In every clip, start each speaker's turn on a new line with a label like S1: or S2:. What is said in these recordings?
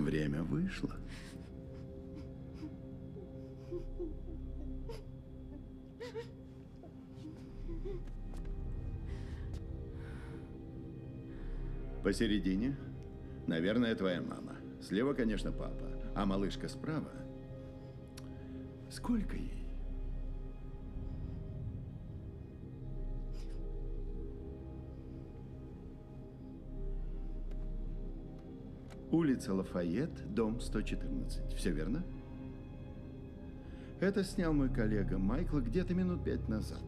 S1: Время вышло. Посередине, наверное, твоя мама. Слева, конечно, папа. А малышка справа. Сколько ей? Улица Лафайет, дом 114. Все верно? Это снял мой коллега Майкл где-то минут 5 назад.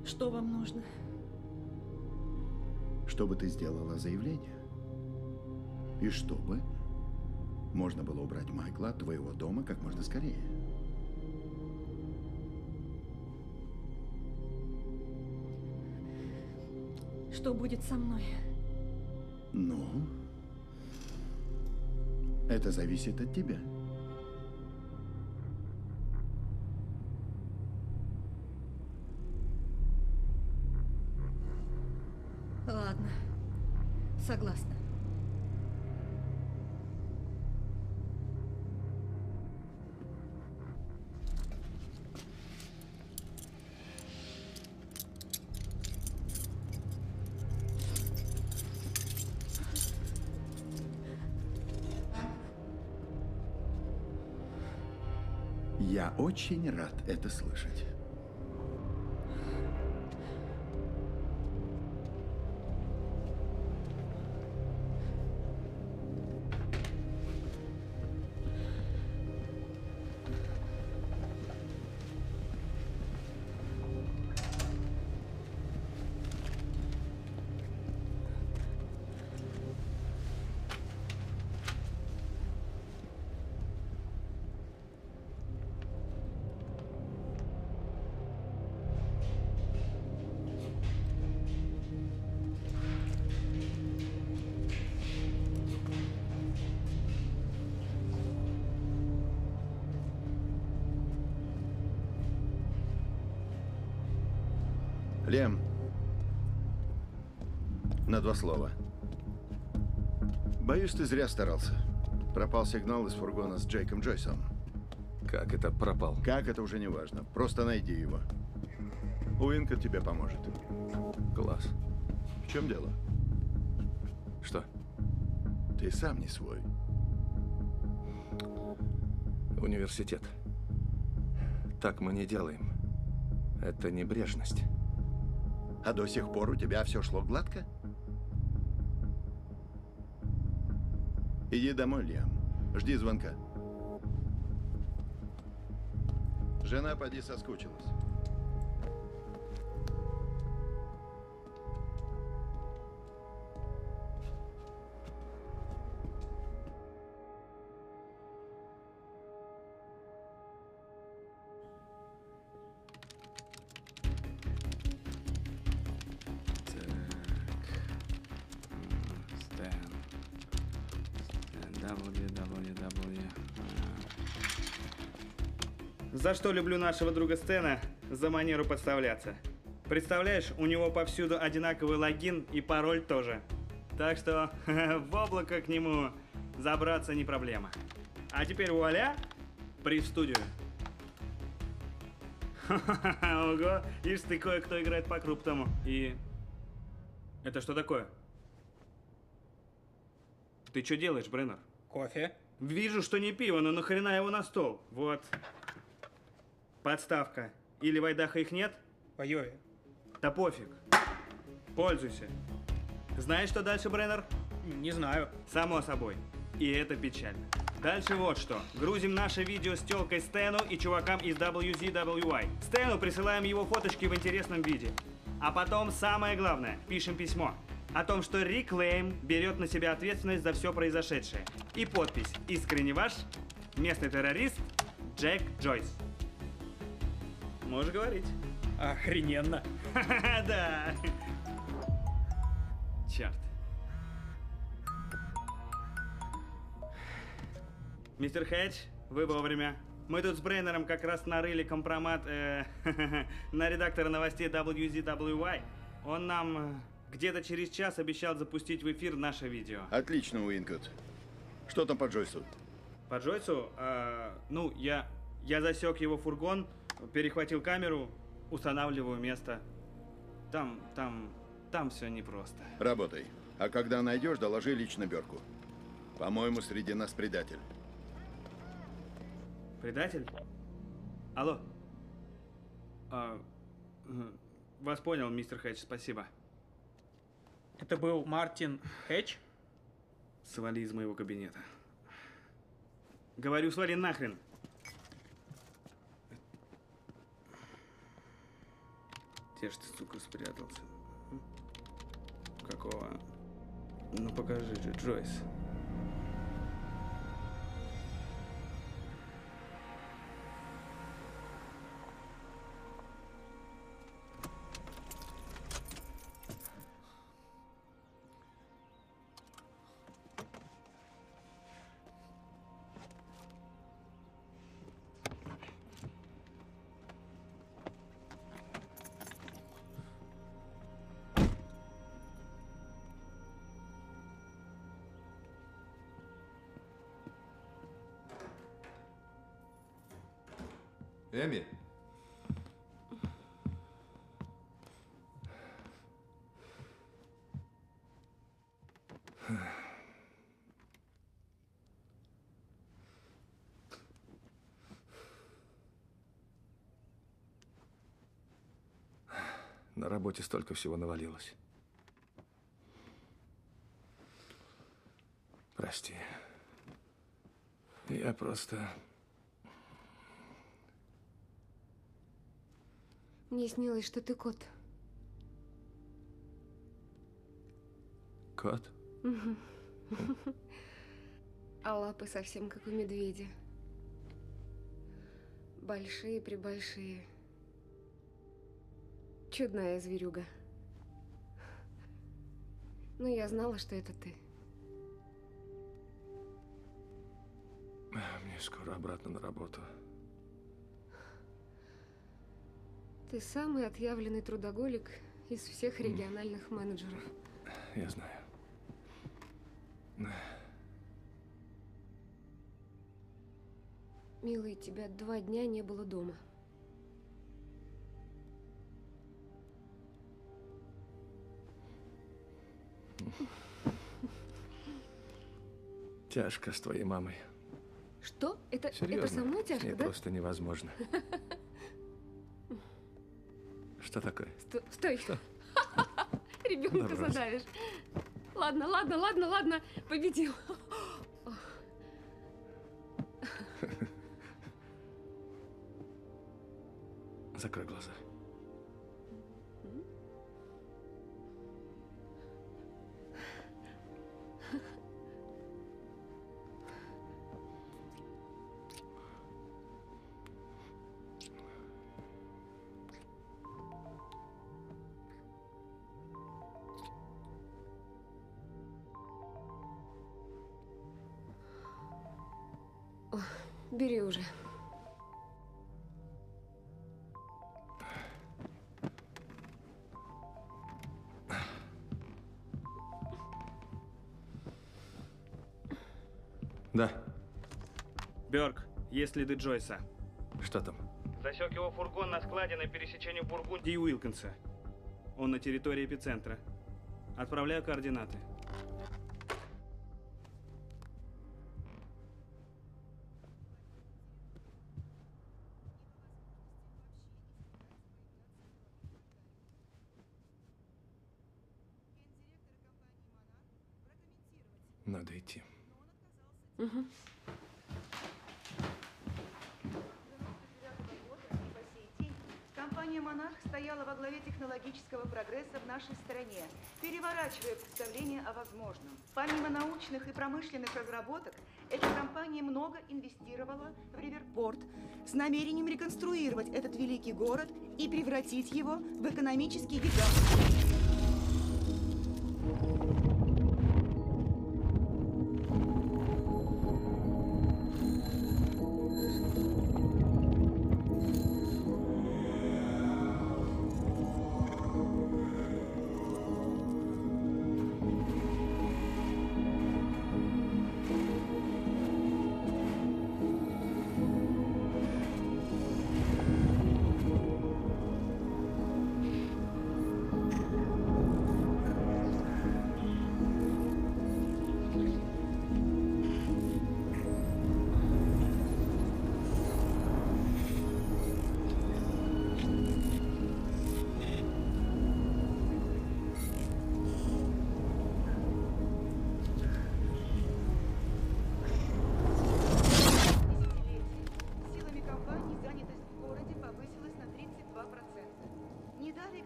S2: Что вам нужно?
S1: Чтобы ты сделала заявление. И чтобы можно было убрать Майкла от твоего дома как можно скорее.
S2: Что будет со мной?
S1: Ну, это зависит от тебя.
S2: Ладно, согласна.
S1: Я очень рад это слышать. Лем, на 2 слова. Боюсь, ты зря старался. Пропал сигнал из фургона с Джейком Джойсом.
S3: Как это пропал?
S1: Как, это уже не важно. Просто найди его. Уинкот тебе поможет.
S3: Класс.
S1: В чем дело?
S3: Что?
S1: Ты сам не свой.
S3: Университет. Так мы не делаем. Это небрежность.
S1: А до сих пор у тебя все шло гладко? Иди домой, Лиам. Жди звонка. Жена, поди, соскучилась.
S4: За что люблю нашего друга Стэна? За манеру подставляться. Представляешь, у него повсюду одинаковый логин и пароль тоже. Так что в облако к нему забраться не проблема. А теперь вуаля, приз в студию. Ого, ишь ты, кое-кто играет по-крупному. И... это что такое? Ты что делаешь, Бреннер?
S5: Кофе?
S4: Вижу, что не пиво, но нахрена его на стол? Вот. Подставка. Или в Айдахо их нет?
S5: В Айове.
S4: Да пофиг. Пользуйся. Знаешь, что дальше, Бреннер?
S5: Не знаю.
S4: Само собой. И это печально. Дальше вот что. Грузим наше видео с тёлкой Стэну и чувакам из WZWY. Стэну присылаем его фоточки в интересном виде. А потом самое главное. Пишем письмо. О том, что Рик Лейм берет на себя ответственность за все произошедшее. И подпись «Искренне ваш, местный террорист Джек Джойс». Можешь говорить.
S5: Охрененно.
S4: Да. Черт. Мистер Хэтч, вы вовремя. Мы тут с Брейнером как раз нарыли компромат на редактора новостей WZWY. Он нам... где-то через час обещал запустить в эфир наше видео.
S1: Отлично, Уинкот. Что там по Джойсу?
S4: По Джойсу, ну, я засек его фургон, перехватил камеру, устанавливаю место. Там все непросто.
S1: Работай. А когда найдешь, доложи лично Бёрку. По-моему, среди нас предатель.
S4: Предатель? Алло. Вас понял, мистер Хэтч, спасибо.
S5: Это был Мартин Хэтч?
S4: Свали из моего кабинета. Говорю, свали нахрен. Где ж ты, сука, спрятался? Какого? Ну покажи же, Джойс.
S6: Эми?
S3: На работе столько всего навалилось. Прости. Я просто...
S7: Мне снилось, что ты кот.
S3: Кот?
S7: А лапы совсем как у медведя. Большие-пребольшие. Чудная зверюга. Но я знала, что это ты.
S3: Мне скоро обратно на работу.
S7: Ты самый отъявленный трудоголик из всех региональных менеджеров.
S3: Я знаю.
S7: Милый, тебя 2 дня не было дома.
S3: Тяжко с твоей мамой.
S7: Что? Это
S3: Серьезно?
S7: со мной
S3: С
S7: тяжко,
S3: ней
S7: да?
S3: просто невозможно. Что такое?
S7: Стой.
S3: Что?
S7: Ребенка
S3: Да брось.
S7: задавишь. Ладно, победил.
S3: Закрой глаза.
S7: Бери уже.
S3: Да.
S4: Бёрк, есть следы Джойса.
S3: Что там?
S4: Засек его фургон на складе на пересечении Бургундии и Уилкинса. Он на территории эпицентра. Отправляю координаты.
S3: Надо идти.
S8: Компания «Монарх» стояла во главе технологического прогресса в нашей стране, переворачивая представление о возможном. Помимо научных и промышленных разработок, эта компания много инвестировала в Риверпорт с намерением реконструировать этот великий город и превратить его в экономический гигант.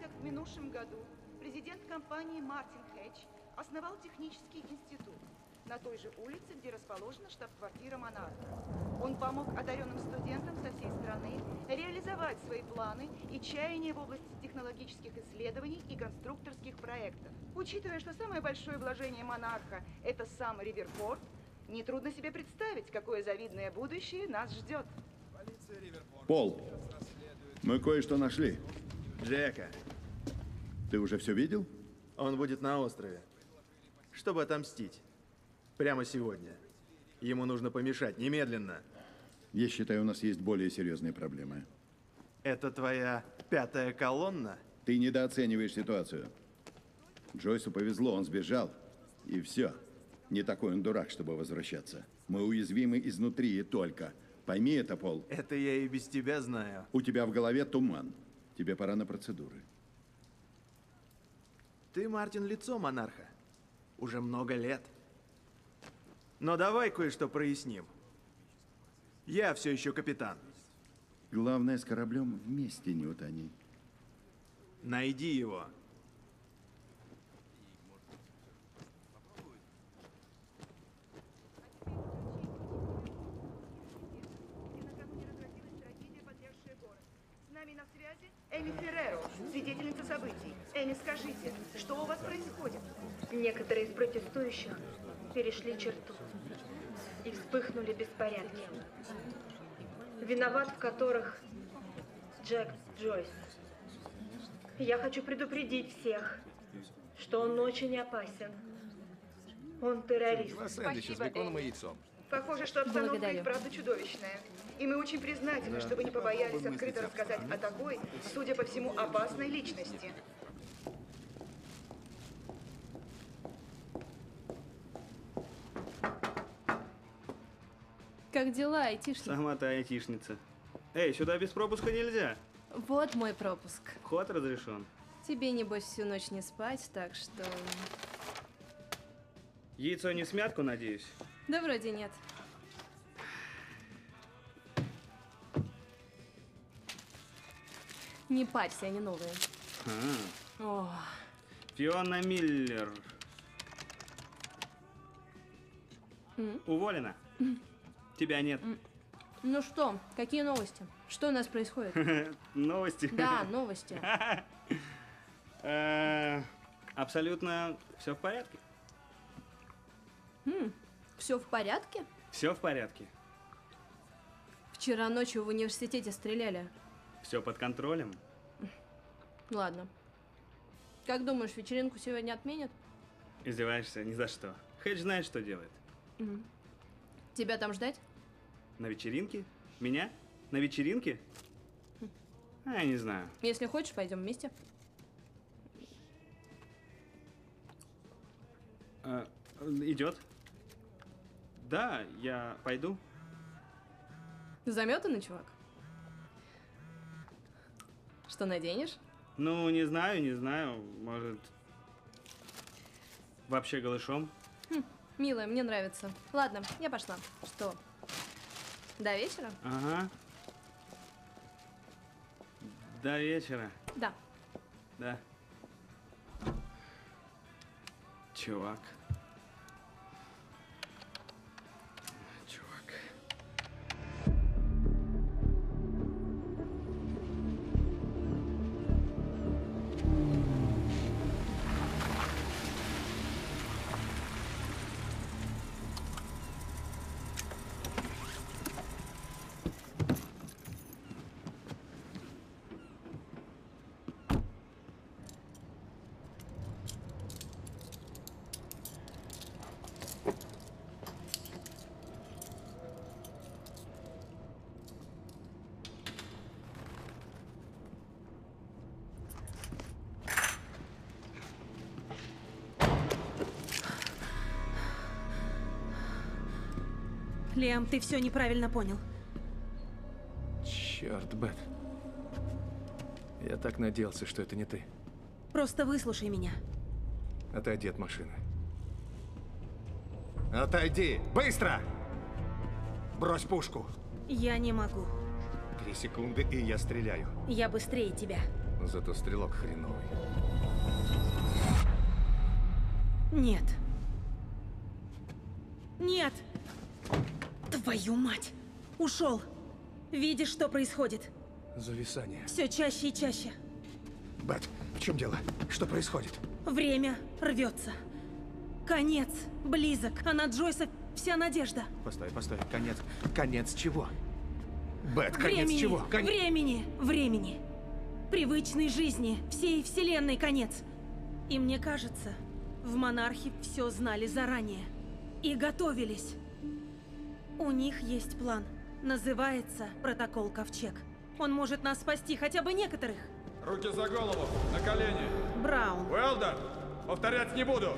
S8: как в минувшем году, президент компании Мартин Хэтч основал технический институт на той же улице, где расположена штаб-квартира «Монарха». Он помог одаренным студентам со всей страны реализовать свои планы и чаяния в области технологических исследований и конструкторских проектов. Учитывая, что самое большое вложение «Монарха» — это сам Риверпорт, нетрудно себе представить, какое завидное будущее нас ждет.
S1: Пол, мы кое-что нашли.
S6: Джека,
S1: Ты уже все видел?
S6: он будет на острове, чтобы отомстить. Прямо сегодня. Ему нужно помешать немедленно.
S1: Я считаю, у нас есть более серьезные проблемы.
S6: Это твоя пятая колонна?
S1: Ты недооцениваешь ситуацию. Джойсу повезло, он сбежал. И все. Не такой он дурак, чтобы возвращаться. Мы уязвимы изнутри и только. Пойми это, Пол.
S6: Это я и без тебя знаю.
S1: У тебя в голове туман. Тебе пора на процедуры.
S6: Ты, Мартин, лицо монарха. Уже много лет. Но давай кое-что проясним. Я все еще капитан.
S1: Главное, с кораблем вместе не утони.
S6: Найди его.
S8: И накануне разразилась трагедия, потрясшая город. С нами на связи Эми Ферреро, свидетельница событий. Эми, скажите, что у вас происходит?
S9: Некоторые из протестующих перешли черту и вспыхнули беспорядки, виноват в которых Джек Джойс. Я хочу предупредить всех, что он очень опасен. Он террорист.
S10: Сэндвичи с беконом и яйцом.
S8: Похоже, что обстановка
S9: Благодарю.
S8: и правда чудовищная. И мы очень признательны, что вы не побоялись открыто рассказать о такой, судя по всему, опасной личности.
S11: Как дела, айтишник?
S4: Сама ты айтишница. Эй, сюда без пропуска нельзя.
S11: Вот мой пропуск.
S4: Вход разрешен.
S11: Тебе, небось, всю ночь не спать, так что...
S4: Яйцо не смятку, надеюсь?
S11: Да вроде нет. Не парься, они новые. О,
S4: Фиона Миллер. Уволена. Тебя нет.
S11: ну что, какие новости? Что у нас происходит?
S4: Новости.
S11: Да, новости.
S4: Абсолютно все в порядке.
S11: Все в порядке?
S4: Все в порядке.
S11: Вчера ночью в университете стреляли.
S4: Все под контролем.
S11: Ладно. Как думаешь, вечеринку сегодня отменят?
S4: Издеваешься? Ни за что. Хедж знает, что делает.
S11: Тебя там ждать?
S4: На вечеринке? Меня? На вечеринке? Я не знаю.
S11: Если хочешь, пойдем вместе.
S4: Идет. Да, я пойду.
S11: Заметанный чувак. Что наденешь?
S4: Ну, не знаю. Может, вообще голышом?
S11: Милая, мне нравится. Ладно, я пошла. Что? До вечера?
S4: Ага. До вечера.
S11: Да.
S4: Да. Чувак.
S2: Лиам, ты все неправильно понял.
S3: Черт, Бет. Я так надеялся, что это не ты.
S2: Просто выслушай меня.
S3: Отойди от машины.
S10: Отойди! Быстро! Брось пушку.
S2: Я не могу.
S10: 3 секунды, и я стреляю.
S2: Я быстрее тебя.
S10: Зато стрелок хреновый.
S2: Нет. Нет! Твою мать! Ушел! Видишь, что происходит?
S10: Зависание.
S2: Все чаще и чаще.
S10: Бет, в чем дело? Что происходит?
S2: Время рвется. Конец близок, а на Джойса вся надежда.
S10: Постой, постой. Конец. Конец чего? Бет, конец
S2: Времени!
S10: чего?
S2: Времени! Времени! Привычной жизни, всей вселенной конец. И мне кажется, в Монархе все знали заранее. И готовились. У них есть план. Называется Протокол Ковчег. Он может нас спасти, хотя бы некоторых.
S12: Руки за голову, на колени.
S2: Браун.
S12: Уэлдон, повторять не буду.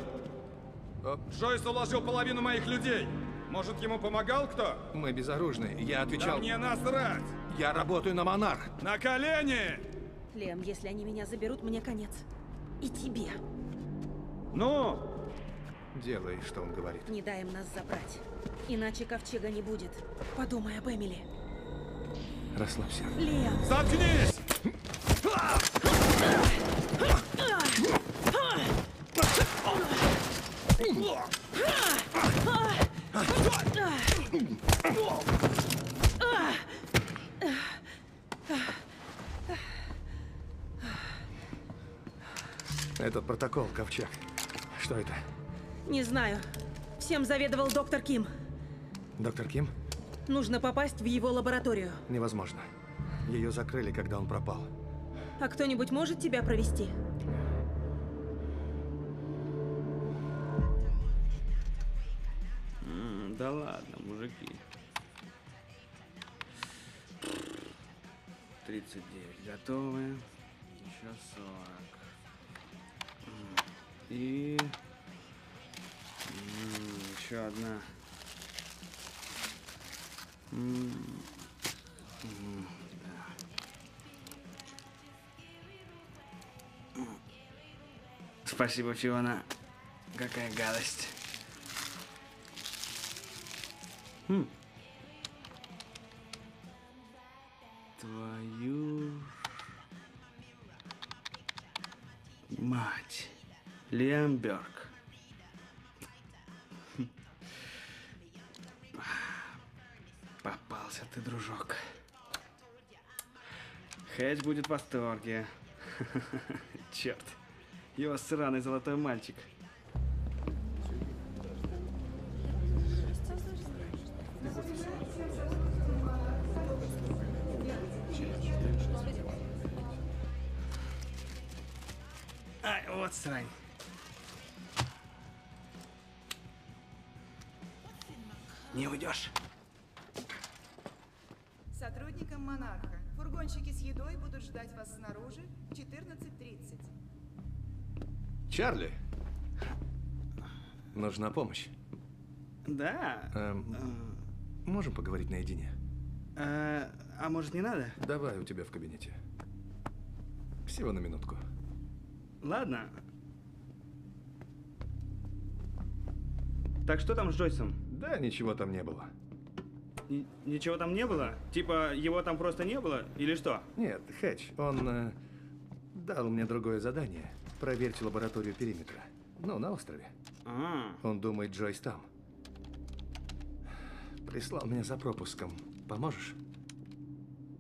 S12: Джойс уложил половину моих людей. Может, ему помогал кто?
S10: Мы безоружны. Я отвечал...
S12: Да мне насрать!
S10: Я работаю на Монарх.
S12: На колени!
S2: Лем, если они меня заберут, мне конец. И тебе.
S12: Ну?
S10: Делай, что он говорит.
S2: Не дай им нас забрать. Иначе Ковчега не будет. Подумай об Эмили.
S10: Расслабься.
S2: Лем!
S12: Заткнись!
S10: Этот протокол, Ковчег. Что это?
S2: Не знаю. Всем заведовал доктор Ким.
S10: Доктор Ким?
S2: Нужно попасть в его лабораторию.
S10: Невозможно. Ее закрыли, когда он пропал.
S2: А кто-нибудь может тебя провести?
S4: Да ладно, мужики. 39 готовы. Еще 40. И... еще одна. Спасибо, Фиона. Какая гадость. Твою мать. Лиам Бёрк. Попался ты, дружок. Хэтч будет в восторге. Черт. Его сраный золотой мальчик. Ай, вот срань. Не уйдешь.
S8: Сотрудникам Монарха. Фургонщики с едой будут ждать вас снаружи в 14:30.
S10: Чарли! Нужна помощь.
S4: Да.
S10: Можем поговорить наедине?
S4: А может, не надо?
S10: Давай у тебя в кабинете. Всего на минутку.
S4: Ладно. Так что там с Джойсом?
S10: Да, ничего там не было.
S4: Ничего там не было? Типа, его там просто не было? Или что?
S10: Нет, Хэтч, он дал мне другое задание. Проверьте лабораторию периметра. Ну, на острове. Он думает, Джойс там. Прислал меня за пропуском. Поможешь?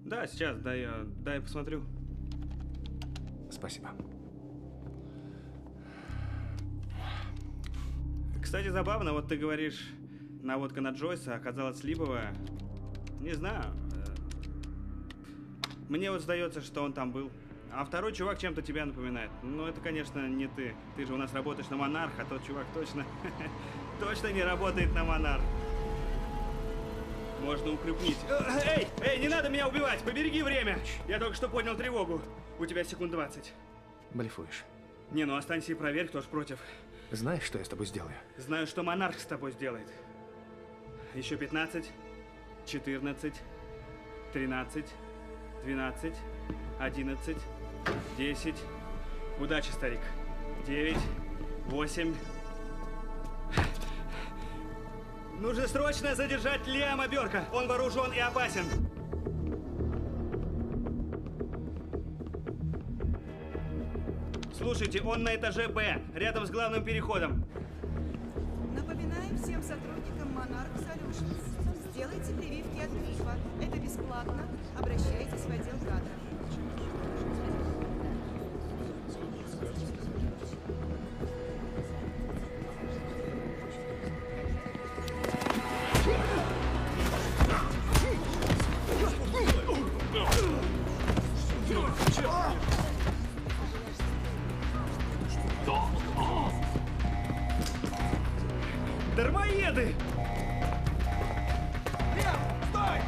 S4: Да, сейчас, дай посмотрю.
S10: Спасибо.
S4: Кстати, забавно, вот ты говоришь, наводка на Джойса оказалась слиповая. Не знаю. Мне вот сдается, что он там был. А второй чувак чем-то тебя напоминает. Ну, это, конечно, не ты. Ты же у нас работаешь на Монарх, а тот чувак точно... точно не работает на Монарх. Можно укрепнить. Эй, не надо меня убивать! Побереги время! Я только что поднял тревогу. У тебя секунд 20.
S10: Блефуешь.
S4: Не, ну останься и проверь, кто ж против.
S10: Знаешь, что я с тобой сделаю?
S4: Знаю, что Монарх с тобой сделает. Еще 15, 14, 13, 12, 11, 10. Удачи, старик. 9, 8. Нужно срочно задержать Лиама Бёрка. Он вооружен и опасен. Слушайте, он на этаже Б, рядом с главным переходом.
S8: Напоминаем всем сотрудникам Monarch Solutions. Сделайте прививки от гриппа. Это бесплатно. Обращайтесь в отдел кадров.
S4: Дармоеды!
S12: Стой!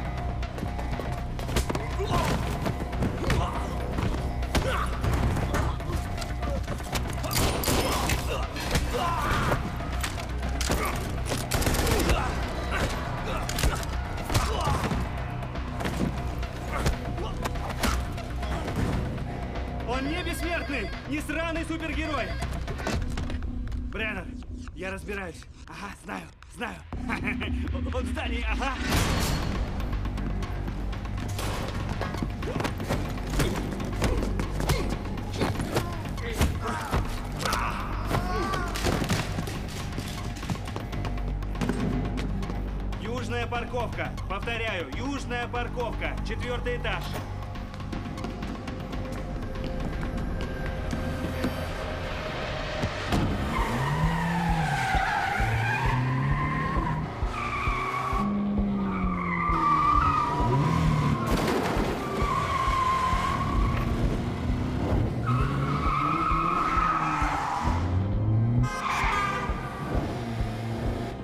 S4: Он не бессмертный, не сраный супергерой. Бреннер, я разбираюсь. Ага, знаю. Он в здании, ага. Южная парковка. Повторяю, южная парковка. 4-й этаж.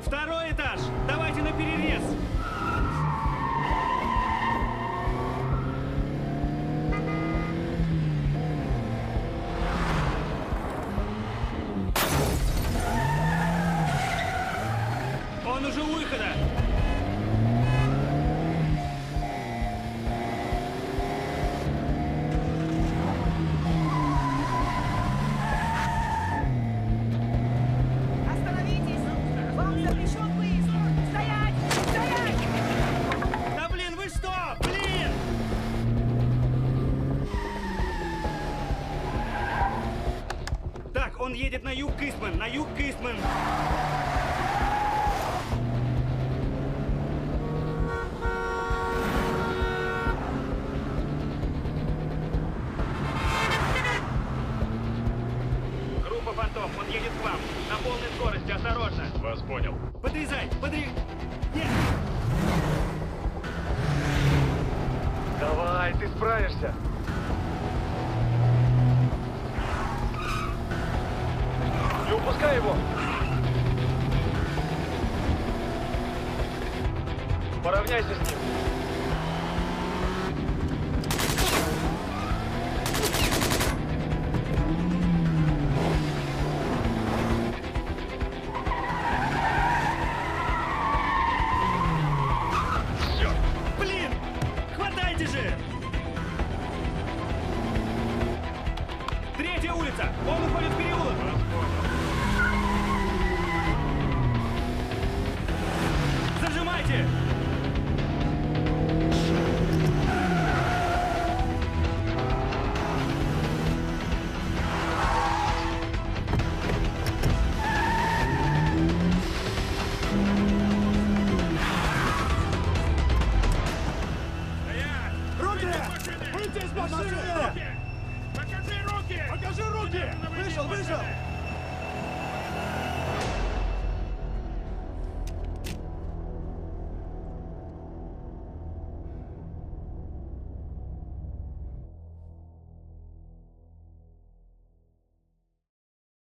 S4: Второй этаж. Давайте на перерез. Он уже у выхода.
S8: Остановитесь! Вам запрещен выезд! Стоять! Стоять!
S4: Да блин, вы что? Блин! Так, он едет на юг к Истман, на юг к Истман. Группа Фантом, он едет к вам. На полной скорости, осторожно.
S12: Вас понял.
S4: Подрезай, Нет!
S10: Давай, ты справишься. Не упускай его. Поравняйся с ним.
S4: Блин! Хватайте же! 3-я улица! Он уходит в переулок! Зажимайте!
S12: Руки! Выйти из машины! Покажи руки! Покажи руки! Вышел!